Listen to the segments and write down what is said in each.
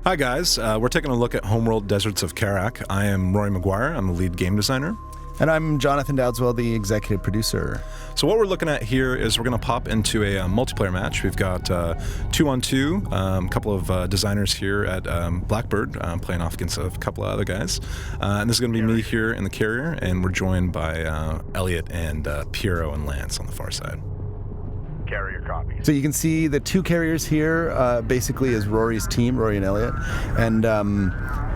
Hi guys, we're taking a look at Homeworld Deserts of Kharak. I am Rory McGuire, I'm the lead game designer. And I'm Jonathan Dowdswell, the executive producer. So what we're looking at here is we're going to pop into a multiplayer match. We've got 2-on-2, a couple of designers here at Blackbird playing off against a couple of other guys. And this is going to be me here in the carrier, and we're joined by Elliot and Piero and Lance on the far side. Carrier copies. So you can see the two carriers here basically is Rory's team, Rory and Elliot. And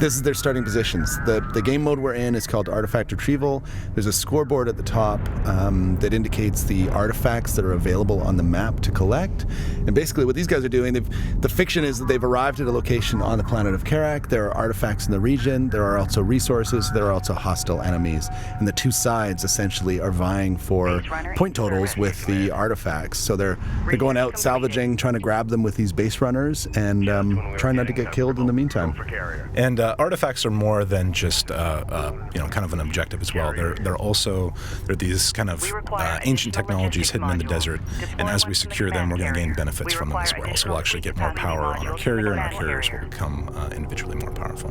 this is their starting positions. The game mode we're in is called Artifact Retrieval. There's a scoreboard at the top that indicates the artifacts that are available on the map to collect. And basically what these guys are doing, the fiction is that they've arrived at a location on the planet of Kharak. There are artifacts in the region. There are also resources. There are also hostile enemies. And the two sides essentially are vying for point totals with the artifacts. So they're going out salvaging, trying to grab them with these base runners, and trying not to get killed in the meantime. And artifacts are more than just kind of an objective as well. They're these kind of ancient technologies hidden in the desert, and as we secure them, we're going to gain benefits from them as well. So we'll actually get more power on our carrier, and our carriers will become individually more powerful.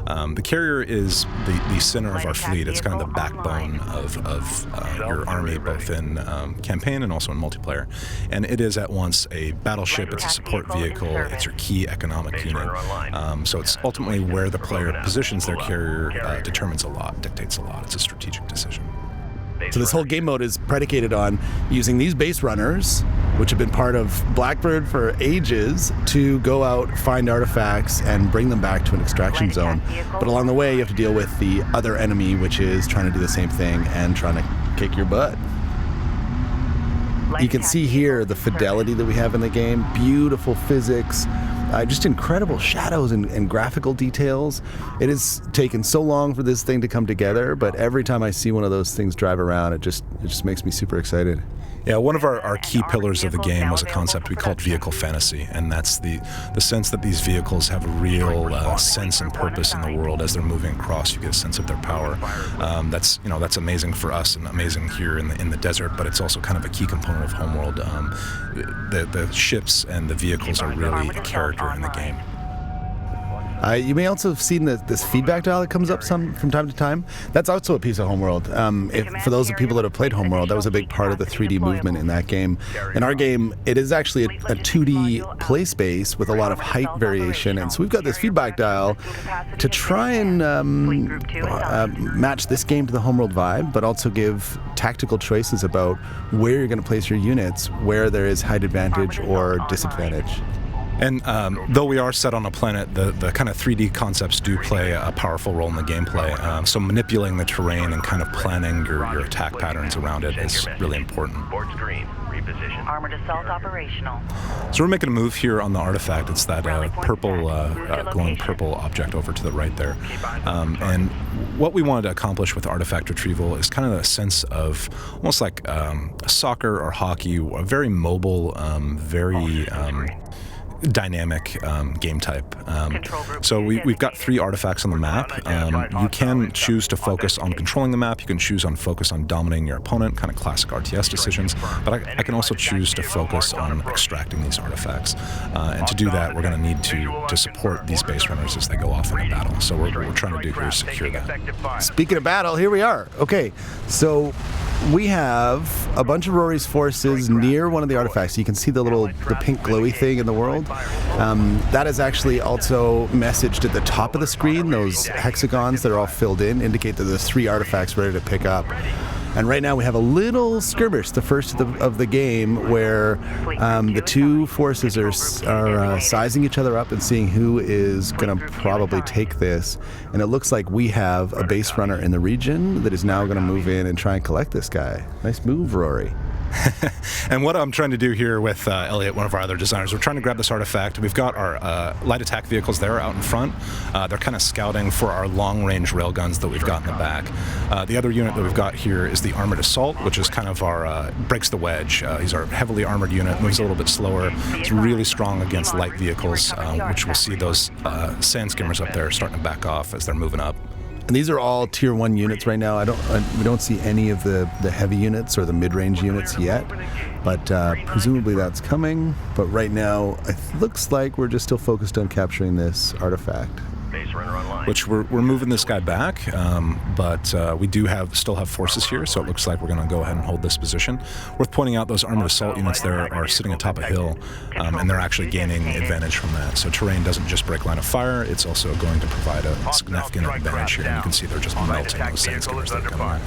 The carrier is the center of our fleet. It's kind of the backbone of your army, both in campaign and also in multiplayer. And it is at once a battleship, it's a support vehicle, it's your key economic unit. So it's ultimately where the player positions their carrier determines a lot, dictates a lot. It's a strategic decision. So this whole game mode is predicated on using these base runners, which have been part of Blackbird for ages, to go out, find artifacts, and bring them back to an extraction zone. But along the way, you have to deal with the other enemy, which is trying to do the same thing and trying to kick your butt. You can see here the fidelity that we have in the game, beautiful physics, just incredible shadows and graphical details. It has taken so long for this thing to come together, but every time I see one of those things drive around, it just makes me super excited. Yeah, one of our key pillars of the game was a concept we called vehicle fantasy, and that's the sense that these vehicles have a real sense and purpose in the world as they're moving across. You get a sense of their power. That's amazing for us and amazing here in the desert, but it's also kind of a key component of Homeworld. The ships and the vehicles are really a character in the game. You may also have seen this feedback dial that comes up from time to time. That's also a piece of Homeworld. For those people that have played Homeworld, that was a big part of the 3D movement in that game. In our game, it is actually a 2D play space with a lot of height variation, and so we've got this feedback dial to try and match this game to the Homeworld vibe, but also give tactical choices about where you're going to place your units, where there is height advantage or disadvantage. And though we are set on a planet, the kind of 3D concepts do play a powerful role in the gameplay. So manipulating the terrain and kind of planning your attack patterns around it is really important. Armored assault operational. So we're making a move here on the artifact. It's that purple, glowing purple object over to the right there. And what we wanted to accomplish with artifact retrieval is kind of a sense of almost like soccer or hockey, a very mobile, very dynamic game type. So we've got 3 artifacts on the map. You can choose to focus on controlling the map. You can choose on focus on dominating your opponent, kind of classic RTS decisions. But I can also choose to focus on extracting these artifacts. And to do that, we're going to need to support these base runners as they go off into battle. So what we're trying to do here is secure that. Speaking of battle, here we are. Okay, so we have a bunch of Rory's forces near one of the artifacts. You can see the pink glowy thing in the world. That is actually also messaged at the top of the screen. Those hexagons that are all filled in indicate that there's 3 artifacts ready to pick up. And right now we have a little skirmish, the first of the game, where the two forces are sizing each other up and seeing who is going to probably take this. And it looks like we have a base runner in the region that is now going to move in and try and collect this guy. Nice move, Rory. And what I'm trying to do here with Elliot, one of our other designers, we're trying to grab this artifact. We've got our light attack vehicles there out in front. They're kind of scouting for our long-range railguns that we've got in the back. The other unit that we've got here is the armored assault, which is kind of our breaks the wedge. He's our heavily armored unit, moves a little bit slower. It's really strong against light vehicles, which we'll see those sand skimmers up there starting to back off as they're moving up. And these are all tier 1 units right now. We don't see any of the heavy units or the mid-range units yet, but presumably that's coming. But right now, it looks like we're just still focused on capturing this artifact. Which we're moving this guy back, but we do still have forces here, so it looks like we're going to go ahead and hold this position. Worth pointing out, those armored assault units there are sitting atop a hill, and they're actually gaining advantage from that. So terrain doesn't just break line of fire, it's also going to provide a significant advantage here. And you can see they're just melting those sandskimmers that come by.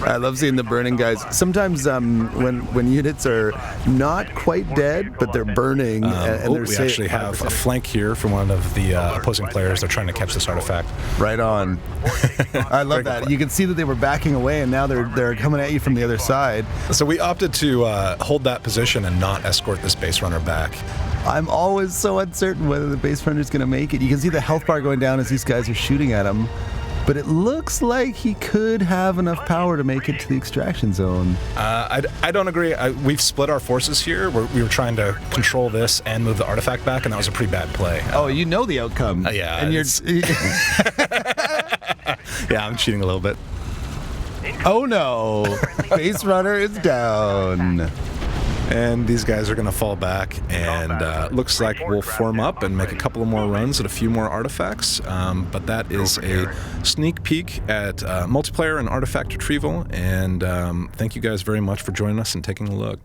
I love seeing the burning guys. Sometimes when units are not quite dead, but they're burning, and they're we actually have a flank here from one of the opposing players. They're trying to catch this artifact. Right on. I love that. You can see that they were backing away, and now they're coming at you from the other side. So we opted to hold that position and not escort this base runner back. I'm always so uncertain whether the base runner's going to make it. You can see the health bar going down as these guys are shooting at him. But it looks like he could have enough power to make it to the extraction zone. I don't agree. We've split our forces here. We were trying to control this and move the artifact back, and that was a pretty bad play. Oh, you know the outcome. Yeah. And you're... Yeah, I'm cheating a little bit. Oh no! Base runner is down. And these guys are going to fall back, and looks like we'll form up and make a couple of more runs at a few more artifacts. But that is a sneak peek at multiplayer and artifact retrieval. And thank you guys very much for joining us and taking a look.